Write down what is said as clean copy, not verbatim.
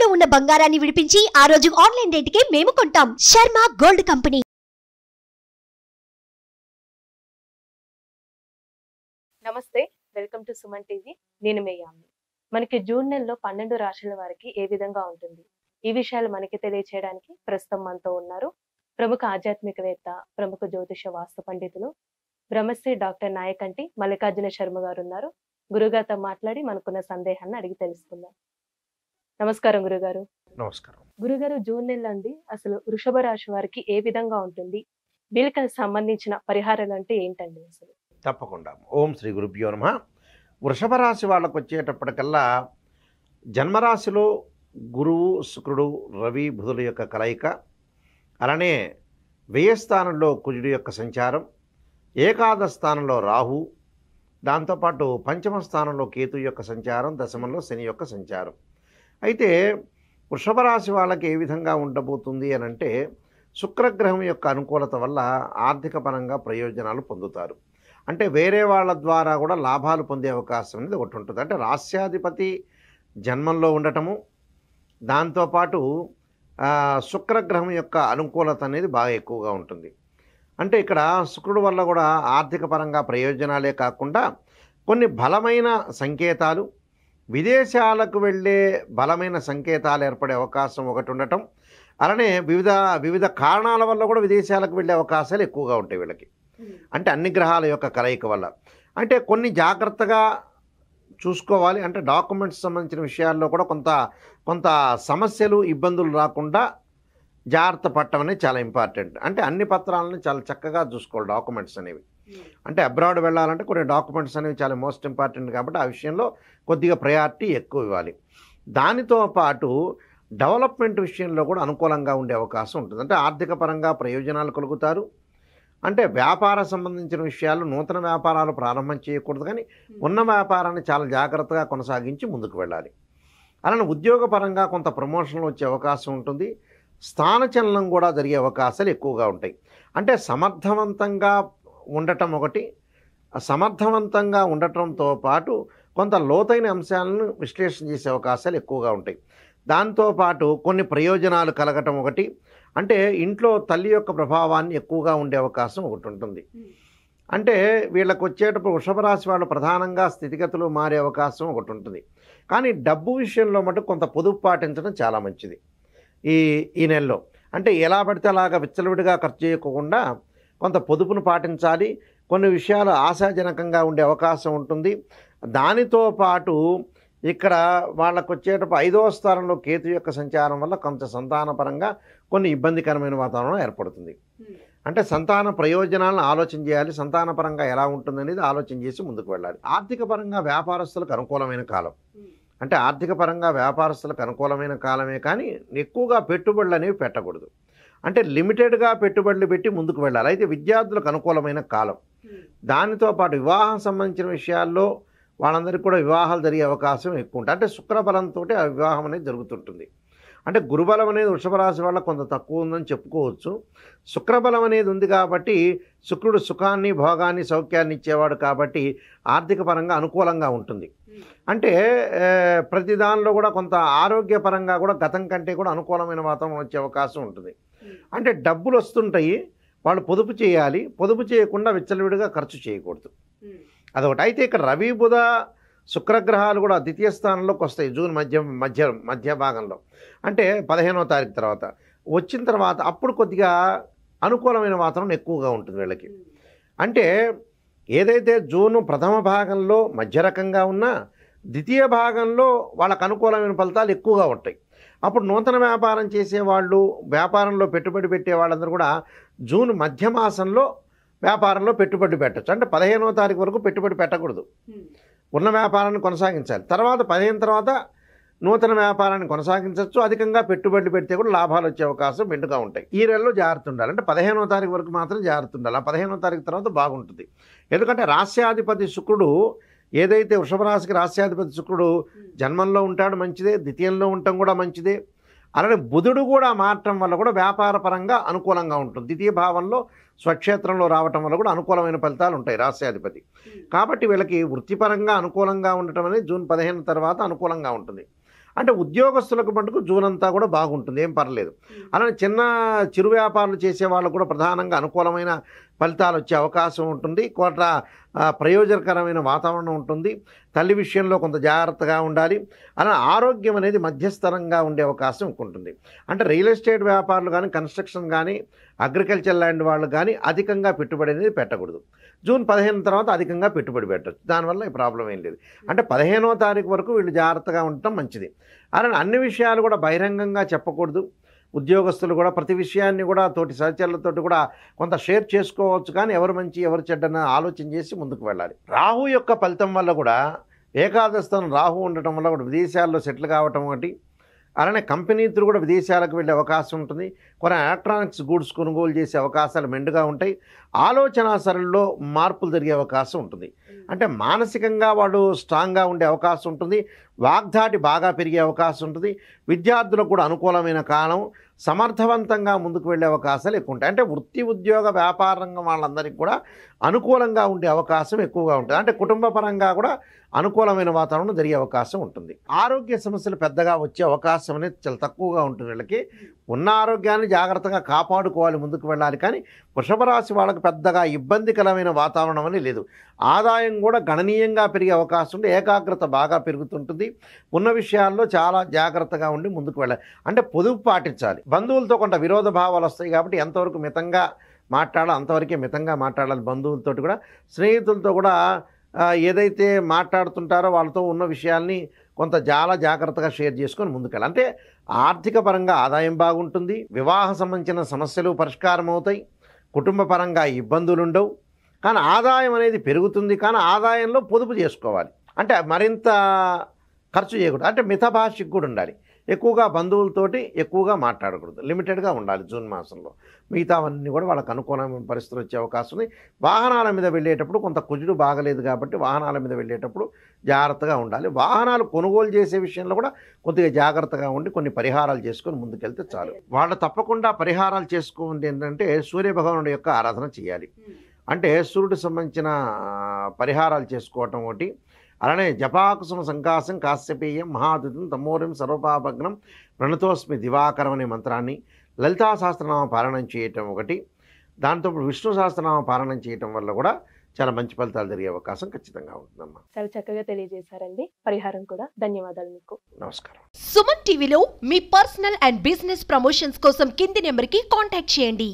తాకట్టులో ఉన్న బంగారాన్ని విడిపించి ఆ రోజు ఆన్లైన్ రేటుకే మేము కొంటాం. Sharma gold company. నమస్తే, వెల్కమ్ టు సుమన్ టీవీ. నేను మీ యామిని. మనకి జూన్ నెలలో 12 రాశుల వారికి ఏ విధంగా ఉంటుంది, ఈ విషయాలు మనకి తెలియచేయడానికి ప్రస్తుతం మనతో ఉన్నారు ప్రముఖ ఆధ్యాత్మికవేత్త, ప్రముఖ జ్యోతిష వాస్తు పండితులు బ్రహ్మశ్రీ డాక్టర్ నాయకంటి మల్లికార్జున శర్మ గారు ఉన్నారు. గురుగారితో మాట్లాడి మనకున్న సందేహాన్ని అడిగి తెలుసుకుందాం. నమస్కారం గురుగారు. నమస్కారం. గురుగారు, జూన్ నెల అండి అసలు వృషభ రాశి వారికి ఏ విధంగా ఉంటుంది, వీళ్ళకి సంబంధించిన పరిహారాలు అంటే ఏంటండి అసలు? తప్పకుండా. ఓం శ్రీ గురుభ్యో నమః. వృషభ రాశి వాళ్ళకు వచ్చేటప్పటికల్లా జన్మరాశిలో గురువు, శుక్రుడు, రవి, బుధుల యొక్క కలయిక, అలానే వ్యయస్థానంలో కుజుడి యొక్క సంచారం, ఏకాదశ స్థానంలో రాహు, దాంతోపాటు పంచమ స్థానంలో కేతు యొక్క సంచారం, దశమంలో శని యొక్క సంచారం. అయితే వృషభ రాశి వాళ్ళకి ఏ విధంగా ఉండబోతుంది అని అంటే, శుక్రగ్రహం యొక్క అనుకూలత వల్ల ఆర్థిక పరంగా ప్రయోజనాలు పొందుతారు. అంటే వేరే వాళ్ళ ద్వారా కూడా లాభాలు పొందే అవకాశం అనేది ఒకటి ఉంటుంది. అంటే రాస్యాధిపతి జన్మంలో ఉండటము, దాంతోపాటు శుక్రగ్రహం యొక్క అనుకూలత అనేది బాగా ఎక్కువగా ఉంటుంది. అంటే ఇక్కడ శుక్రుడు వల్ల కూడా ఆర్థిక పరంగా ప్రయోజనాలే కాకుండా కొన్ని బలమైన సంకేతాలు, విదేశాలకు వెళ్ళే బలమైన సంకేతాలు ఏర్పడే అవకాశం ఒకటి ఉండటం, అలానే వివిధ కారణాల వల్ల కూడా విదేశాలకు వెళ్ళే అవకాశాలు ఎక్కువగా ఉంటాయి వీళ్ళకి. అంటే అన్ని గ్రహాల యొక్క కలయిక వల్ల. అంటే కొన్ని జాగ్రత్తగా చూసుకోవాలి. అంటే డాక్యుమెంట్స్ సంబంధించిన విషయాల్లో కూడా కొంత సమస్యలు, ఇబ్బందులు రాకుండా జాగ్రత్త పడటం అనేది చాలా ఇంపార్టెంట్. అంటే అన్ని పత్రాలను చాలా చక్కగా చూసుకోవాలి డాక్యుమెంట్స్ అనేవి. అంటే అబ్రాడ్ వెళ్ళాలంటే కొన్ని డాక్యుమెంట్స్ అనేవి చాలా మోస్ట్ ఇంపార్టెంట్ కాబట్టి ఆ విషయంలో కొద్దిగా ప్రయారిటీ ఎక్కువ ఇవ్వాలి. దానితో పాటు డెవలప్మెంట్ విషయంలో కూడా అనుకూలంగా ఉండే అవకాశం ఉంటుంది. అంటే ఆర్థిక పరంగా ప్రయోజనాలు కలుగుతారు. అంటే వ్యాపార సంబంధించిన విషయాలు, నూతన వ్యాపారాలు ప్రారంభం చేయకూడదు, కానీ ఉన్న వ్యాపారాన్ని చాలా జాగ్రత్తగా కొనసాగించి ముందుకు వెళ్ళాలి. అలానే ఉద్యోగపరంగా కొంత ప్రమోషన్లు వచ్చే అవకాశం ఉంటుంది. స్థానచలనం కూడా జరిగే అవకాశాలు ఎక్కువగా ఉంటాయి. అంటే సమర్థవంతంగా ఉండటం ఒకటి, సమర్థవంతంగా ఉండటంతో పాటు కొంత లోతైన అంశాలను విశ్లేషణ చేసే అవకాశాలు ఎక్కువగా ఉంటాయి. దాంతోపాటు కొన్ని ప్రయోజనాలు కలగటం ఒకటి, అంటే ఇంట్లో తల్లి యొక్క ప్రభావాన్ని ఎక్కువగా ఉండే అవకాశం ఒకటి ఉంటుంది. అంటే వీళ్ళకు వచ్చేటప్పుడు వృషభ రాశి వాళ్ళు ప్రధానంగా స్థితిగతులు మారే అవకాశం ఒకటి ఉంటుంది. కానీ డబ్బు విషయంలో మటుకు కొంత పొదుపు పాటించడం చాలా మంచిది ఈ నెలలో. అంటే ఎలా పడితే అలాగా విచ్చలవిడిగా ఖర్చు చేయకుండా కొంత పొదుపును పాటించాలి. కొన్ని విషయాలు ఆశాజనకంగా ఉండే అవకాశం ఉంటుంది. దానితో పాటు ఇక్కడ వాళ్ళకు వచ్చేటప్పుడు 5వ స్థానంలో కేతు యొక్క సంచారం వల్ల కొంత సంతానపరంగా కొన్ని ఇబ్బందికరమైన వాతావరణం ఏర్పడుతుంది. అంటే సంతాన ప్రయోజనాలను ఆలోచన చేయాలి. సంతానపరంగా ఎలా ఉంటుందనేది ఆలోచన చేసి ముందుకు వెళ్ళాలి. ఆర్థిక పరంగా వ్యాపారస్తులకు అనుకూలమైన కాలం. అంటే ఆర్థిక పరంగా వ్యాపారస్తులకు అనుకూలమైన కాలమే, కానీ ఎక్కువగా పెట్టుబడులు అనేవి పెట్టకూడదు. అంటే లిమిటెడ్గా పెట్టుబడులు పెట్టి ముందుకు వెళ్ళాలి. అయితే విద్యార్థులకు అనుకూలమైన కాలం. దానితో పాటు వివాహం సంబంధించిన విషయాల్లో వాళ్ళందరికీ కూడా వివాహాలు జరిగే అవకాశం ఎక్కువ ఉంటుంది. అంటే శుక్రబలంతో ఆ వివాహం అనేది జరుగుతుంటుంది. అంటే గురుబలం అనేది వృషభ రాశి వల్ల కొంత తక్కువ ఉందని చెప్పుకోవచ్చు. శుక్రబలం అనేది ఉంది కాబట్టి శుక్రుడు సుఖాన్ని, భోగాన్ని, సౌఖ్యాన్ని ఇచ్చేవాడు కాబట్టి ఆర్థిక పరంగా అనుకూలంగా ఉంటుంది. అంటే ప్రతి దానిలో కూడా కొంత ఆరోగ్యపరంగా కూడా గతం కంటే కూడా అనుకూలమైన వాతావరణం వచ్చే అవకాశం ఉంటుంది. అంటే డబ్బులు వస్తుంటాయి, వాళ్ళు పొదుపు చేయాలి. పొదుపు చేయకుండా విచ్చలవిడిగా ఖర్చు చేయకూడదు, అదొకటి. అయితే ఇక్కడ రవి, బుధ, శుక్రగ్రహాలు కూడా ద్వితీయ స్థానంలోకి వస్తాయి జూన్ మధ్య భాగంలో. అంటే 15వ తారీఖు తర్వాత వచ్చిన తర్వాత అప్పుడు కొద్దిగా అనుకూలమైన వాతావరణం ఎక్కువగా ఉంటుంది వీళ్ళకి. అంటే ఏదైతే జూను ప్రథమ భాగంలో మధ్య రకంగా ఉన్నా ద్వితీయ భాగంలో వాళ్ళకు అనుకూలమైన ఫలితాలు ఎక్కువగా ఉంటాయి. అప్పుడు నూతన వ్యాపారం చేసేవాళ్ళు, వ్యాపారంలో పెట్టుబడి పెట్టే వాళ్ళందరూ కూడా జూన్ మధ్య మాసంలో వ్యాపారంలో పెట్టుబడి పెట్టచ్చు. అంటే 15వ తారీఖు వరకు పెట్టుబడి పెట్టకూడదు, ఉన్న వ్యాపారాన్ని కొనసాగించాలి. తర్వాత 15 తర్వాత నూతన వ్యాపారాన్ని కొనసాగించవచ్చు. అధికంగా పెట్టుబడులు పెడితే కూడా లాభాలు వచ్చే అవకాశం మెండుగా ఉంటాయి. ఈ నెలలో జాగ్రత్త ఉండాలి. అంటే 15వ తారీఖు వరకు మాత్రం జాగ్రత్త ఉండాలి. ఆ 15వ తారీఖు తర్వాత బాగుంటుంది. ఎందుకంటే రాస్యాధిపతి శుక్రుడు, ఏదైతే వృషభ రాశికి రాస్యాధిపతి శుక్రుడు జన్మంలో ఉంటాడు, మంచిదే. ద్వితీయంలో ఉండటం కూడా మంచిదే. అలానే బుధుడు కూడా మారటం వల్ల కూడా వ్యాపార పరంగా అనుకూలంగా ఉంటుంది. ద్వితీయ భావంలో స్వక్షేత్రంలో రావటం వల్ల కూడా అనుకూలమైన ఫలితాలు ఉంటాయి రాస్యాధిపతి. కాబట్టి వీళ్ళకి వృత్తిపరంగా అనుకూలంగా ఉండటం అనేది జూన్ 15 తర్వాత అనుకూలంగా ఉంటుంది. అంటే ఉద్యోగస్తులకు మటుకు జూన్ అంతా కూడా బాగుంటుంది, ఏం పర్లేదు. అలానే చిరు వ్యాపారాలు చేసే వాళ్ళకు కూడా ప్రధానంగా అనుకూలమైన ఫలితాలు వచ్చే అవకాశం ఉంటుంది. కొంత ప్రయోజనకరమైన వాతావరణం ఉంటుంది. తల్లి విషయంలో కొంత జాగ్రత్తగా ఉండాలి. అలా ఆరోగ్యం అనేది మధ్యస్థరంగా ఉండే అవకాశం ఉంటుంది. అంటే రియల్ ఎస్టేట్ వ్యాపారులు కానీ, కన్స్ట్రక్షన్ కానీ, అగ్రికల్చర్ ల్యాండ్ వాళ్ళు కానీ అధికంగా పెట్టుబడి అనేది పెట్టకూడదు. జూన్ 15 తర్వాత అధికంగా పెట్టుబడి పెట్టచ్చు. దానివల్ల ఈ ప్రాబ్లం ఏం లేదు. అంటే 15వ తారీఖు వరకు వీళ్ళు జాగ్రత్తగా ఉండటం మంచిది. అలానే అన్ని విషయాలు కూడా బహిరంగంగా చెప్పకూడదు. ఉద్యోగస్తులు కూడా ప్రతి విషయాన్ని కూడా తోటి సహచరులతోటి కూడా కొంత షేర్ చేసుకోవచ్చు, కానీ ఎవరు మంచి ఎవరు చెడ్డన ఆలోచన చేసి ముందుకు వెళ్ళాలి. రాహు యొక్క ఫలితం వల్ల కూడా ఏకాదశ స్థానం రాహు ఉండటం వల్ల కూడా విదేశాల్లో సెటిల్ కావటం ఒకటి, అలానే కంపెనీ త్రూ కూడా విదేశాలకు వెళ్ళే అవకాశం ఉంటుంది. కొన్ని ఎలక్ట్రానిక్స్ గూడ్స్ కొనుగోలు చేసే అవకాశాలు మెండుగా ఉంటాయి. ఆలోచన సరళిలో మార్పులు జరిగే అవకాశం ఉంటుంది. అంటే మానసికంగా వాడు స్ట్రాంగ్గా ఉండే అవకాశం ఉంటుంది. వాగ్దాటి బాగా పెరిగే అవకాశం ఉంటుంది. విద్యార్థులకు కూడా అనుకూలమైన కాలం, సమర్థవంతంగా ముందుకు వెళ్ళే అవకాశాలు ఎక్కువ ఉంటాయి. అంటే వృత్తి ఉద్యోగ వ్యాపార రంగం వాళ్ళందరికీ కూడా అనుకూలంగా ఉండే అవకాశం ఎక్కువగా ఉంటుంది. అంటే కుటుంబ పరంగా కూడా అనుకూలమైన వాతావరణం జరిగే అవకాశం ఉంటుంది. ఆరోగ్య సమస్యలు పెద్దగా వచ్చే అవకాశం అనేది చాలా తక్కువగా ఉంటుంది. వీళ్ళకి ఉన్న ఆరోగ్యాన్ని జాగ్రత్తగా కాపాడుకోవాలి, ముందుకు వెళ్ళాలి. కానీ వృషభ రాశి వాళ్ళకి పెద్దగా ఇబ్బందికరమైన వాతావరణం అని లేదు. ఆదాయం కూడా గణనీయంగా పెరిగే అవకాశం ఉంది. ఏకాగ్రత బాగా పెరుగుతుంటుంది. ఉన్న విషయాల్లో చాలా జాగ్రత్తగా ఉండి ముందుకు వెళ్ళాలి. అంటే పొదుపు పాటించాలి. బంధువులతో కొంత విరోధ భావాలు వస్తాయి కాబట్టి ఎంతవరకు మితంగా మాట్లాడాలో అంతవరకే మితంగా మాట్లాడాలి. బంధువులతో కూడా, స్నేహితులతో కూడా ఏదైతే మాట్లాడుతుంటారో వాళ్ళతో ఉన్న విషయాల్ని కొంత చాలా జాగ్రత్తగా షేర్ చేసుకొని ముందుకెళ్ళాలి. అంటే ఆర్థిక పరంగా ఆదాయం బాగుంటుంది. వివాహ సంబంధించిన సమస్యలు పరిష్కారం అవుతాయి. కుటుంబ పరంగా ఇబ్బందులు ఉండవు. కానీ ఆదాయం అనేది పెరుగుతుంది. కానీ ఆదాయంలో పొదుపు చేసుకోవాలి. అంటే మరింత ఖర్చు చేయకూడదు. అంటే మితభాషికి కూడా ఉండాలి. ఎక్కువగా బంధువులతోటి ఎక్కువగా మాట్లాడకూడదు. లిమిటెడ్గా ఉండాలి జూన్ మాసంలో. మిగతావన్నీ కూడా వాళ్ళకు అనుకూలమైన పరిస్థితులు వచ్చే అవకాశం ఉంది. వాహనాల మీద వెళ్ళేటప్పుడు కొంత కుజుడు బాగలేదు కాబట్టి వాహనాల మీద వెళ్ళేటప్పుడు జాగ్రత్తగా ఉండాలి. వాహనాలు కొనుగోలు చేసే విషయంలో కూడా కొద్దిగా జాగ్రత్తగా ఉండి కొన్ని పరిహారాలు చేసుకొని ముందుకెళ్తే చాలు. వాళ్ళు తప్పకుండా పరిహారాలు చేసుకోండి. ఏంటంటే సూర్యభగవానుడి యొక్క ఆరాధన చేయాలి. అంటే సూర్యుడికి సంబంధించిన పరిహారాలు చేసుకోవటం ఒకటి. అలానే జపాకుసుమ సంకాసం కాశ్యపేయం మహాదుతం తమోరం సర్వపాపగ్నం ప్రణతోస్మి దివాకరం అనే మంత్రాన్ని లలితా సహస్రనామ పారాయణం చేయటం ఒకటి. దాంతో విష్ణు సహస్రనామ పారాయణం చేయటం వల్ల కూడా చాలా మంచి ఫలితాలు జరిగే అవకాశం ఖచ్చితంగా ఉంటుందమ్మా. చాలా చక్కగా తెలియజేశారండి. పరిహారం కూడా. ధన్యవాదాలు మీకు. నమస్కారం. సుమన్ టీవీలో మీ పర్సనల్ అండ్ బిజినెస్ ప్రమోషన్స్ కోసం కింది నెంబర్కి కాంటాక్ట్ చేయండి.